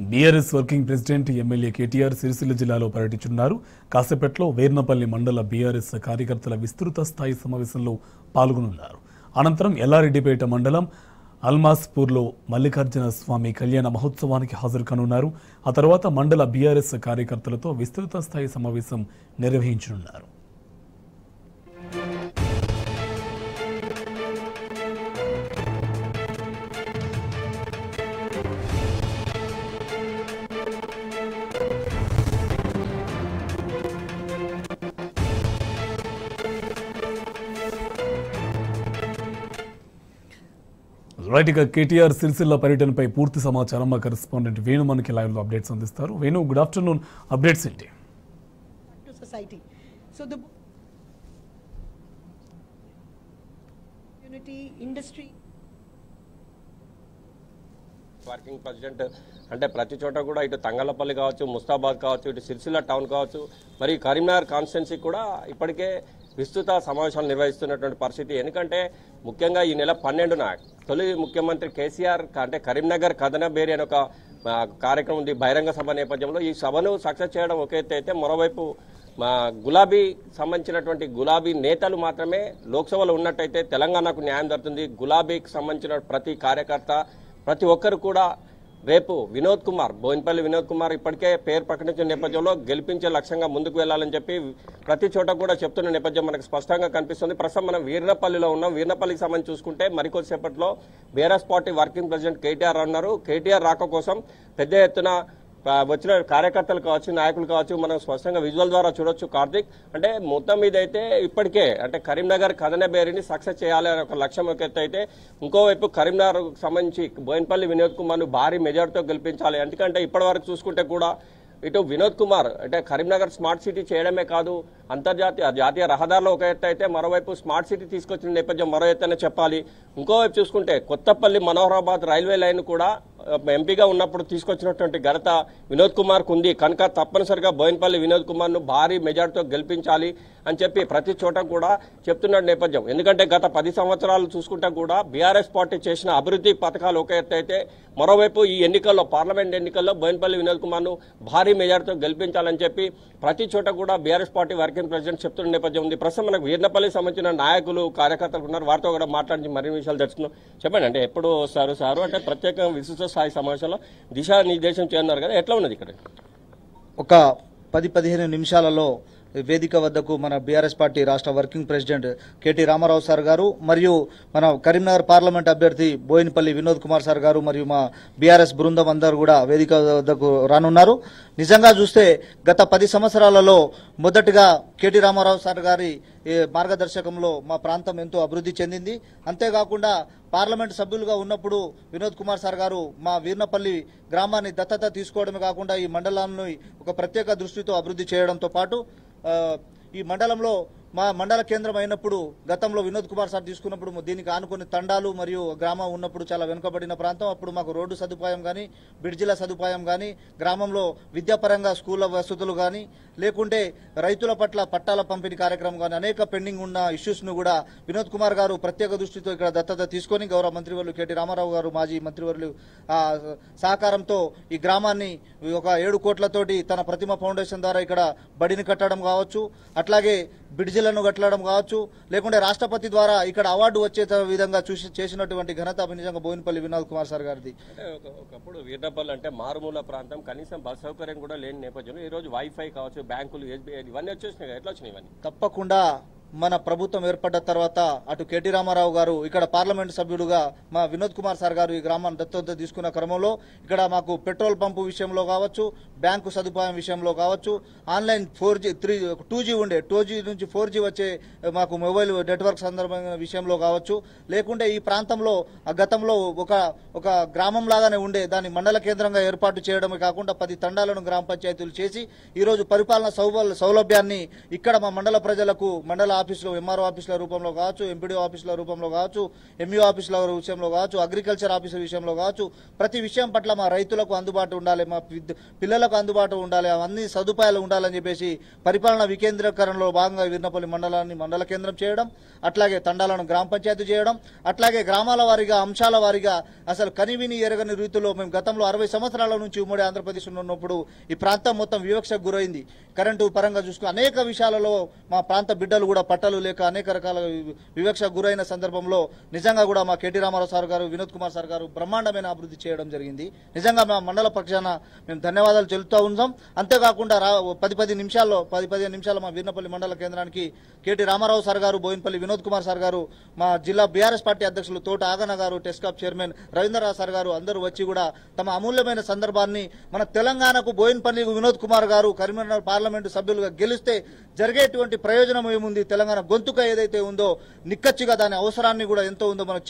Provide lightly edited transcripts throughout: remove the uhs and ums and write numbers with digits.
BRS working president MLA KTR Sircilla జిల్లాలో పర్యటించున్నారు. కాసేపట్లో వేర్నపల్లి మండల బీఆర్ఎస్ కార్యకర్తల విస్తృత స్థాయి సమావేశంలో పాల్గొనున్నారు. అనంతరం ఎల్లారెడ్డిపేట మండలం అల్మాస్పూర్లో మల్లికార్జున స్వామి కళ్యాణ మహోత్సవానికి హాజరు కానున్నారు. ఆ తర్వాత మండల బీఆర్ఎస్ కార్యకర్తలతో విస్తృత స్థాయి సమావేశం నిర్వహించనున్నారు. రైట్, ఇక కేటీఆర్ సిరిసిల్ల పర్యటనపై పూర్తి సమాచారం మా కరెస్పాండెంట్ వేణు మనకి లైవ్ లో అప్డేట్స్ అందిస్తారు. Venu, good afternoon. అప్డేట్స్ ఏంటి? Society. So the unity industry working president అంటే ప్రతి చోట కూడా ఇటు తంగలపల్లి కావచ్చు, ముస్తాబాద్ కావచ్చు, ఇటు సిరిసిల్ల టౌన్ కావచ్చు, మరి కరీంనగర్ కాన్స్టిట్యున్సీ కూడా ఇప్పటికే విస్తృత సమావేశాలు నిర్వహిస్తున్నటువంటి పరిస్థితి. ఎందుకంటే ముఖ్యంగా ఈ నెల 12న తొలి ముఖ్యమంత్రి కేసీఆర్ అంటే కరీంనగర్ కథన బేరి అనే ఒక కార్యక్రమం ఉంది బహిరంగ సభ నేపథ్యంలో. ఈ సభను సక్సెస్ చేయడం ఒక ఎత్తు అయితే, మరోవైపు గులాబీ సంబంధించినటువంటి గులాబీ నేతలు మాత్రమే లోక్సభలో ఉన్నట్టయితే తెలంగాణకు న్యాయం జరుగుతుంది. గులాబీకి సంబంధించిన ప్రతి కార్యకర్త ప్రతి ఒక్కరు కూడా రేపు వినోద్ కుమార్, బోయినపల్లి వినోద్ కుమార్ ఇప్పటికే పేరు ప్రకటించిన నేపథ్యంలో గెలిపించే లక్ష్యంగా ముందుకు వెళ్లాలని చెప్పి ప్రతి చోట కూడా చెప్తున్న నేపథ్యం మనకు స్పష్టంగా కనిపిస్తుంది. ప్రస్తుతం మనం వీర్నపల్లిలో ఉన్నాం. వీర్నపల్లికి సంబంధించి చూసుకుంటే మరికొద్దిసేపట్లో BRS party working president KTR ఉన్నారు. కేటీఆర్ రాక కోసం పెద్ద ఎత్తున వచ్చిన కార్యకర్తలు కావచ్చు, నాయకులు కావచ్చు, మనం స్పష్టంగా విజువల్ ద్వారా చూడొచ్చు. కార్తిక్, అంటే మొత్తం మీద అయితే ఇప్పటికే అంటే కరీంనగర్ కథన బేరిని సక్సెస్ చేయాలి అనే ఒక లక్ష్యం ఒక ఎత్తు అయితే, ఇంకోవైపు కరీంనగర్ సంబంధించి బోయినపల్లి వినోద్ కుమార్ను భారీ మెజార్టీతో గెలిపించాలి. ఎందుకంటే ఇప్పటి వరకు చూసుకుంటే కూడా ఇటు వినోద్ కుమార్ అంటే కరీంనగర్ స్మార్ట్ సిటీ చేయడమే కాదు, జాతీయ రహదారులు ఒక ఎత్తు అయితే, మరోవైపు స్మార్ట్ సిటీ తీసుకొచ్చిన నేపథ్యం మరో ఎత్తనే చెప్పాలి. ఇంకోవైపు చూసుకుంటే కొత్తపల్లి మనోహరాబాద్ రైల్వే లైన్ కూడా ఎంపీగా ఉన్నప్పుడు తీసుకొచ్చినటువంటి ఘనత వినోద్ కుమార్కు ఉంది. కనుక తప్పనిసరిగా బోయినపల్లి వినోద్ కుమార్ను భారీ మెజార్టీతో గెలిపించాలి అని చెప్పి ప్రతి చోట కూడా చెప్తున్న నేపథ్యం. ఎందుకంటే గత 10 సంవత్సరాలు చూసుకుంటే కూడా బీఆర్ఎస్ పార్టీ చేసిన అభివృద్ధి పథకాలు ఒక ఎత్తు అయితే, మరోవైపు ఈ ఎన్నికల్లో పార్లమెంట్ ఎన్నికల్లో బోయినపల్లి వినోద్ కుమార్ను భారీ మెజార్టీతో గెలిపించాలని చెప్పి ప్రతి చోట కూడా బీఆర్ఎస్ పార్టీ వర్కింగ్ ప్రెసిడెంట్ చెప్తున్న నేపథ్యం ఉంది. ప్రస్తుతం మనకు వీర్నపల్లికి సంబంధించిన నాయకులు, కార్యకర్తలు ఉన్నారు. వారితో కూడా మాట్లాడి మరిన్ని విషయాలు తెలుసుకున్నాం. చెప్పండి, అంటే ఎప్పుడు వస్తారు సారు? అంటే ప్రత్యేకంగా విశిష్ట స్థాయి సమావేశంలో దిశానిర్దేశం చేయన్నారు కదా, ఎట్లా ఉన్నది ఇక్కడ? ఒక 10-15 నిమిషాలలో వేదిక వద్దకు మన బీఆర్ఎస్ పార్టీ రాష్ట్ర working president KT Rama Rao sir గారు మరియు మన కరీంనగర్ పార్లమెంట్ అభ్యర్థి బోయినపల్లి వినోద్ కుమార్ సార్ గారు మరియు మా బీఆర్ఎస్ బృందం అందరూ కూడా వేదిక వద్దకు రానున్నారు. నిజంగా చూస్తే గత 10 సంవత్సరాలలో మొదటిగా కేటీ రామారావు సార్ గారి మార్గదర్శకంలో మా ప్రాంతం ఎంతో అభివృద్ధి చెందింది. అంతేకాకుండా పార్లమెంట్ సభ్యులుగా ఉన్నప్పుడు వినోద్ కుమార్ సార్ గారు మా వీర్నపల్లి గ్రామాన్ని దత్తత తీసుకోవడమే కాకుండా ఈ మండలాన్ని ఒక ప్రత్యేక దృష్టితో అభివృద్ధి చేయడంతో పాటు ఈ మండలంలో మా మండల కేంద్రం అయినప్పుడు గతంలో వినోద్ కుమార్ సార్ తీసుకున్నప్పుడు దీనికి ఆనుకుని తండాలు మరియు గ్రామం ఉన్నప్పుడు చాలా వెనుకబడిన ప్రాంతం. అప్పుడు మాకు రోడ్డు సదుపాయం కానీ, బ్రిడ్జిల సదుపాయం కానీ, గ్రామంలో విద్యాపరంగా స్కూళ్ళ వసతులు కానీ, లేకుంటే రైతుల పట్ల పట్టాల పంపిణీ కార్యక్రమం కానీ అనేక పెండింగ్ ఉన్న ఇష్యూస్ ను కూడా వినోద్ కుమార్ గారు ప్రత్యేక దృష్టితో ఇక్కడ దత్తత తీసుకొని గౌరవ మంత్రివర్యులు కేటీ రామారావు గారు, మాజీ మంత్రివర్యులు సహకారంతో ఈ గ్రామాన్ని ఒక 7 కోట్లతోటి తన ప్రతిమ ఫౌండేషన్ ద్వారా ఇక్కడ బడిని కట్టడం కావచ్చు, అట్లాగే బ్రిడ్జిలను కట్టడం కావచ్చు, లేకుంటే రాష్ట్రపతి ద్వారా ఇక్కడ అవార్డు వచ్చే విధంగా చేసినటువంటి ఘనత నిజంగా బోయినపల్లి వినోద్ కుమార్ సార్ గారిది. ఒకప్పుడు వీర్నపల్లి అంటే మారుమూల ప్రాంతం, కనీసం బస్ సౌకర్యం కూడా లేని నేపథ్యంలో ఈ రోజు వైఫై కావచ్చు, బ్యాంకులు, ఎస్బీఐ ఇవన్నీ వచ్చేసినాయి. ఎట్లా వచ్చినాయి ఇవన్నీ? తప్పకుండా మన ప్రభుత్వం ఏర్పడ్డ తర్వాత అటు కేటీ రామారావు గారు ఇక్కడ పార్లమెంట్ సభ్యుడుగా మా వినోద్ కుమార్ సార్ గారు ఈ గ్రామాన్ని దత్తత తీసుకున్న క్రమంలో ఇక్కడ మాకు పెట్రోల్ పంపు విషయంలో కావచ్చు, బ్యాంకు సదుపాయం విషయంలో కావచ్చు, ఆన్లైన్ 4G 2G ఉండే 2G నుంచి 4G వచ్చే మాకు మొబైల్ నెట్వర్క్ సందర్భమైన విషయంలో కావచ్చు, లేకుంటే ఈ ప్రాంతంలో గతంలో ఒక గ్రామం లాగానే ఉండే దాన్ని మండల కేంద్రంగా ఏర్పాటు చేయడమే కాకుండా 10 తండాలను గ్రామ పంచాయతీలు చేసి ఈరోజు పరిపాలన సౌలభ్యాన్ని ఇక్కడ మా మండల ప్రజలకు, మండల ఆఫీసులో ఎంఆర్ఓ ఆఫీసుల రూపంలో కావచ్చు, ఎంపీడీ ఆఫీసుల రూపంలో కావచ్చు, ఎంఈఓ ఆఫీసుల విషయంలో కావచ్చు, అగ్రికల్చర్ ఆఫీసుల విషయంలో కావచ్చు, ప్రతి విషయం పట్ల మా రైతులకు అందుబాటు ఉండాలి, మా పిల్లలకు అందుబాటు ఉండాలి, అన్ని సదుపాయాలు ఉండాలని చెప్పేసి పరిపాలన వికేంద్రీకరణలో భాగంగా వీర్నపల్లి మండలాన్ని మండల కేంద్రం చేయడం, అట్లాగే తండాలను గ్రామ పంచాయతీ చేయడం, అట్లాగే గ్రామాల వారీగా అంశాల వారీగా అసలు కనివిని ఎరగని రీతిలో మేము గతంలో 60 సంవత్సరాల నుంచి ఉమ్మడి ఆంధ్రప్రదేశ్ ఉన్నప్పుడు ఈ ప్రాంతం మొత్తం వివక్షకు గురైంది. కరెంటు పరంగా చూసుకుని అనేక విషయాలలో మా ప్రాంత బిడ్డలు కూడా పట్టలు లేక అనేక రకాల వివక్షకు గురైన సందర్భంలో నిజంగా కూడా మా కేటీ రామారావు సార్ గారు, వినోద్ కుమార్ సార్ గారు బ్రహ్మాండమైన అభివృద్ధి చేయడం జరిగింది. నిజంగా మా మండల పక్షాన మేము ధన్యవాదాలు చెల్లుతూ ఉన్నాం. అంతేకాకుండా 10-15 నిమిషాల్లో మా వీర్నపల్లి మండల కేంద్రానికి కేటీ రామారావు సార్ గారు, బోయినపల్లి వినోద్ కుమార్ సార్ గారు, మా జిల్లా బీఆర్ఎస్ పార్టీ అధ్యక్షులు తోట ఆగన గారు, టెస్కాప్ చైర్మన్ రవీంద్రరావు సార్ గారు అందరూ వచ్చి కూడా తమ అమూల్యమైన సందర్భాన్ని మన తెలంగాణకు బోయినపల్లి వినోద్ కుమార్ గారు కరీంనగర్ పార్లమెంటు సభ్యులుగా గెలిస్తే జరిగేటువంటి ప్రయోజనం ఏముంది, తెలంగాణ గొంతుక ఏదైతే ఉందో నిక్కచ్చిగా దాని అవసరాన్ని కూడా ఎంతో ఉందో మనకు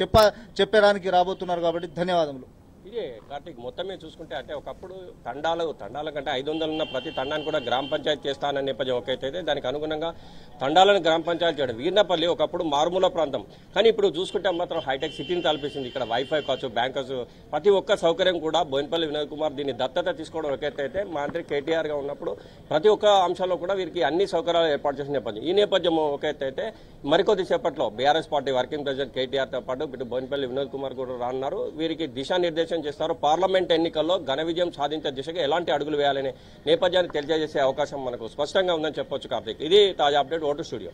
చెప్పడానికి రాబోతున్నారు. కాబట్టి ధన్యవాదములు. ఇదే కార్తీక్ మొత్తమే చూసుకుంటే అంటే ఒకప్పుడు తండాల కంటే 500 ఉన్న ప్రతి తండాన్ని కూడా గ్రామ పంచాయతీ చేస్తానన్న నేపథ్యం ఒకైతే దానికి అనుగుణంగా తండాలను గ్రామ పంచాయతీ చేయడం. వీర్నపల్లి ఒకప్పుడు మారుమూల ప్రాంతం, కానీ ఇప్పుడు చూసుకుంటే మాత్రం హైటెక్ సిటీని తలపిస్తుంది. ఇక్కడ వైఫై కావచ్చు, బ్యాంకర్స్, ప్రతి ఒక్క సౌకర్యం కూడా బోయినపల్లి వినోద్ కుమార్ దీన్ని దత్తత తీసుకోవడం ఒకైతే మంత్రి కేటీఆర్ గా ఉన్నప్పుడు ప్రతి ఒక్క అంశంలో కూడా వీరికి అన్ని సౌకర్యాలు ఏర్పాటు చేసిన నేపథ్యం. ఈ నేపథ్యం ఒకైతే మరికొద్ది సేపట్లో BRS party working president KTR తో పాటు ఇటు బోయినపల్లి వినోద్ కుమార్ కూడా రానున్నారు. వీరికి దిశానిర్దేశం చేస్తారు. పార్లమెంట్ ఎన్నికల్లో ఘన విజయం సాధించే దిశగా ఎలాంటి అడుగులు వేయాలనే నేపథ్యాన్ని తెలియజేసే అవకాశం మనకు స్పష్టంగా ఉందని చెప్పొచ్చు కార్తీక్. ఇది తాజా అప్డేట్. Vote studio.